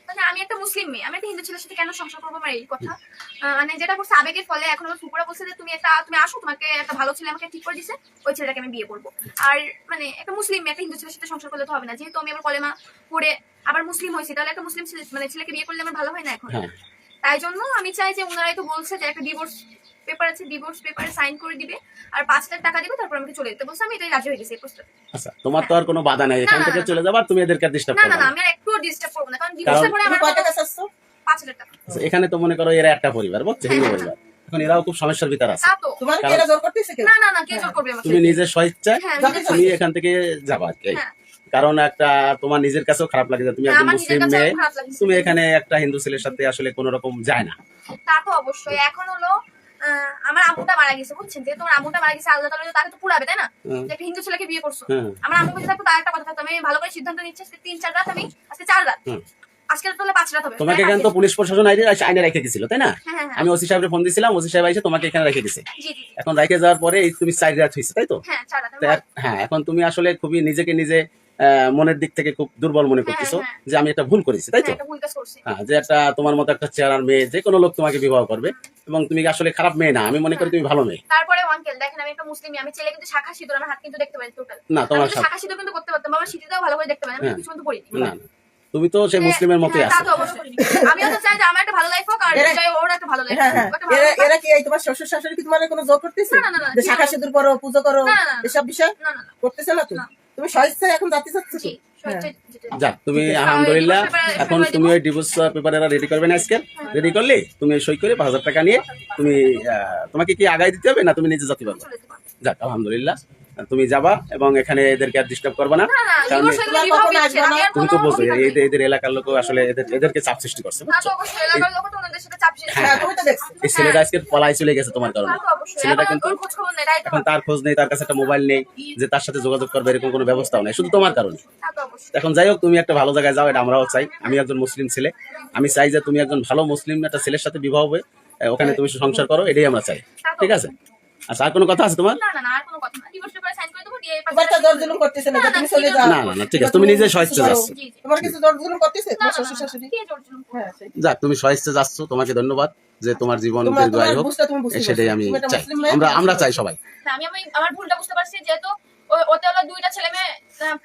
মানে আমি একটা মুসলিম মেয়ে, আমি একটা হিন্দু ছেলের সাথে কেন সংসার করবো আমার এই কথা। মানে যেটা করছে আবেগের ফলে, এখন আমার ফুপুরা বলছে যে তুমি আসো, তোমাকে একটা ভালো ছেলে আমাকে ঠিক করে দিছে, ওই ছেলেটাকে আমি বিয়ে করবো। আর মানে একটা মুসলিম মেয়ে একটা হিন্দু ছেলের সাথে সংসার করলে তো হবে না, যেহেতু আমি আবার কলেমা পড়ে আবার মুসলিম হয়েছি, তাহলে একটা মুসলিম ছেলেকে বিয়ে করলে আমার ভালো হয় না এখন। তাই জন্য আমি চাই যে ওনারাই তো বলছে যে একটা ডিভোর্স পেপার আছে, ডিভোর্স পেপারে সাইন করে দিবে আর 5 লাখ টাকা দিবে, তারপর আমাকে চলে যেতে বলছে। আমি এটাই রাজি হয়ে গেছি এই প্রস্তাবে। আচ্ছা, তোমার তো আর কোনো বাধা নাই, এখান থেকে চলে যাবার, তুমি এদেরকে ডিস্টার্ব না করবে না, আমি আর একটু ডিস্টার্ব করব না, কারণ ডিভোর্সের পরে আমার কত টাকা চাচ্ছো? 5 লাখ টাকা। আচ্ছা, এখানে তো মনে করো এরা একটা পরিবার, বুঝছো, হিন্দু পরিবার, এখন এরাও খুব সমস্যার ভিতর আছে। তা তো তোমার কি এরা জোর করতেছে কেউ? না না না, কে জোর করবে আমাকে? তুমি নিজের স্বেচ্ছায় হ্যাঁ, তুমি এখান থেকে যাবা আর কি। কারণ একটা তোমার নিজের কাছেও খারাপ লাগে যে তুমি একজন মুসলিম মেয়ে, তুমি এখানে একটা হিন্দু ছেলের সাথে আসলে কোন রকম যায় না। তা তো অবশ্যই। এখন হলো আমার আম্মুটা মারা গেছে, বুঝছেন, যে তোমার আম্মুটা মারা গেছে, আল্লাহ তাআলা তাকে তো পুরাবে, তাই না? যে একটা হিন্দু ছেলেকে বিয়ে করছো, আমার আম্মু কাছে থাকতো, তার একটা কথা থাকতো, আমি ভালো করে সিদ্ধান্ত নিচ্ছি, 3-4 রাত, আমি আজকে 4 রাত, আজকে তাহলে 5 রাত হবে। তোমাকে এখানে তো পুলিশ প্রশাসন আইনে রেখে দিছিল, তাই না? আমি ওসি সাহেবের ফোন দিছিলাম, ওসি সাহেব এসে তোমাকে এখানে রেখে দিছে। এখন রেখে যাওয়ার পরে তুমি 4 রাত হয়েছে, তাই তো? হ্যাঁ, 4 রাত। হ্যাঁ, এখন তুমি আসলে খুবই নিজেকে নিজে মনের দিক থেকে খুব দুর্বল মনে করতেছো যে আমি একটা ভুল করেছি, তাই তো? হ্যাঁ, যে একটা তোমার মতো একটা চেহারার মেয়ে যে কোনো লোক তোমাকে বিবাহ করবে, এবং তুমি আসলে খারাপ মেয়ে না, আমি মনে করি তুমি ভালো মেয়ে। তারপরে আঙ্কেল দেখেন, আমি একটা মুসলিম, আমি ছেলে কিন্তু শাখা সিঁদুর, আমার হাত কিন্তু দেখতে পাই টোটাল না, তোমার শাখা সিঁদুর কিন্তু করতে পারতাম, আমার সিঁথিটাও ভালো করে দেখতে পাই, আমি কিছু কিন্তু করি না, তুমি তো সেই মুসলিমের মতোই আছো। আমিও তো চাই যে আমার একটা ভালো লাইফ হোক, আর চাই ওর একটা ভালো লাইফ হোক। এরা কি এই তোমার শ্বশুর শাশুড়ি কি তোমার কোনো জোর করতেছে যে শাখা সিঁদুর করো, পুজো করো, এসব বিষয় করতেছে না? তুমি স্বেচ্ছায় এখন যাতে চাচ্ছ তো? যাক, তুমি আলহামদুলিল্লাহ, এখন তুমি ওই ডিভোর্স পেপার রেডি করবে না, আজকে রেডি করলে তুমি সই করে 5,000 টাকা নিয়ে তুমি তোমাকে কি আগায় দিতে হবে না তুমি নিজে যেতে পারবে? যাক, আলহামদুলিল্লাহ, তুমি যাবা এবং এখানে এদেরকে আর ডিস্টার্ব করবে না, কারণ তুমি তো বোঝো এদের এলাকার লোক আসলে এদেরকে চাপ সৃষ্টি করছে। এই ছেলেটা আজকে পলাই চলে গেছে তোমার কারণে। ছেলেটা কিন্তু এখন তার খোঁজ নেই, তার কাছে একটা মোবাইল নেই যে তার সাথে যোগাযোগ করবে, এরকম কোনো ব্যবস্থাও নেই, শুধু তোমার কারণে। এখন যাই হোক, তুমি একটা ভালো জায়গায় যাও, এটা আমরাও চাই। আমি একজন মুসলিম ছেলে, আমি চাই যে তুমি একজন ভালো মুসলিম একটা ছেলের সাথে বিবাহ হবে, ওখানে তুমি সংসার করো, এটাই আমরা চাই। ঠিক আছে? আচ্ছা, আর কোনো কথা আছে তোমার? না না, আর কোনো কথা না, ডিভোর্স পেপারে সাইন করে দেব, দিয়ে বাচ্চা জোর-জুলুম করতেছে না, তুমি চলে যাও। না না, ঠিক আছে, তুমি নিজে স্বেচ্ছায় যাচ্ছ। তোমার কিছু জোর-জুলুম করতেছে তোমার শ্বশুর শাশুড়ি? কে জোর-জুলুম করে? যাক, তুমি স্বেচ্ছায় যাচ্ছ, তোমাকে ধন্যবাদ, যে তোমার জীবন দীর্ঘায়ু হোক, সেটাই আমি চাই, আমরা চাই সবাই। আমি আমার ভুলটা বুঝতে পারছি, যেহেতু ওতে হলো 2টা ছেলে মেয়ে,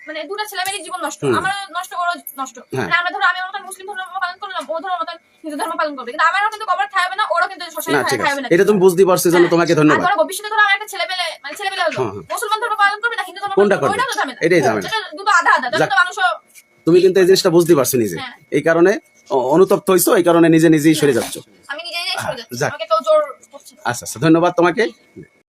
মানে 2টা ছেলে মেয়ের জীবন নষ্ট, আমার নষ্ট, ওরও নষ্ট। মানে আমরা ধরো, আমি আমার মতন মুসলিম ধর্ম পালন করলাম, ও ধরো মতন হিন্দু ধর্ম পালন করবে, কিন্তু আমারও কিন্তু কবর খাবে না, ওরও কিন্তু শ্মশানে খাবে না। এটা তুমি বুঝতে পারছো, জন্য তোমাকে ধন্যবাদ। ধরো ভবিষ্যতে ধরো আমার একটা ছেলে পেলে, মানে ছেলে পেলে হলো মুসলমান ধর্ম পালন করবে না হিন্দু ধর্ম কোনটা পালন করবে? করবে, ওইটা তো ঝামেলা, এটাই ঝামেলা, দুটো আধা আধা, দুটো মানুষও। তুমি কিন্তু এই জিনিসটা বুঝতে পারছো নিজে, এই কারণে অনুতপ্ত হইছো, এই কারণে নিজেই সরে যাচ্ছ। আমি নিজেই সরে যাচ্ছি, আমাকে কেউ জোর করছে। আচ্ছা, ধন্যবাদ তোমাকে।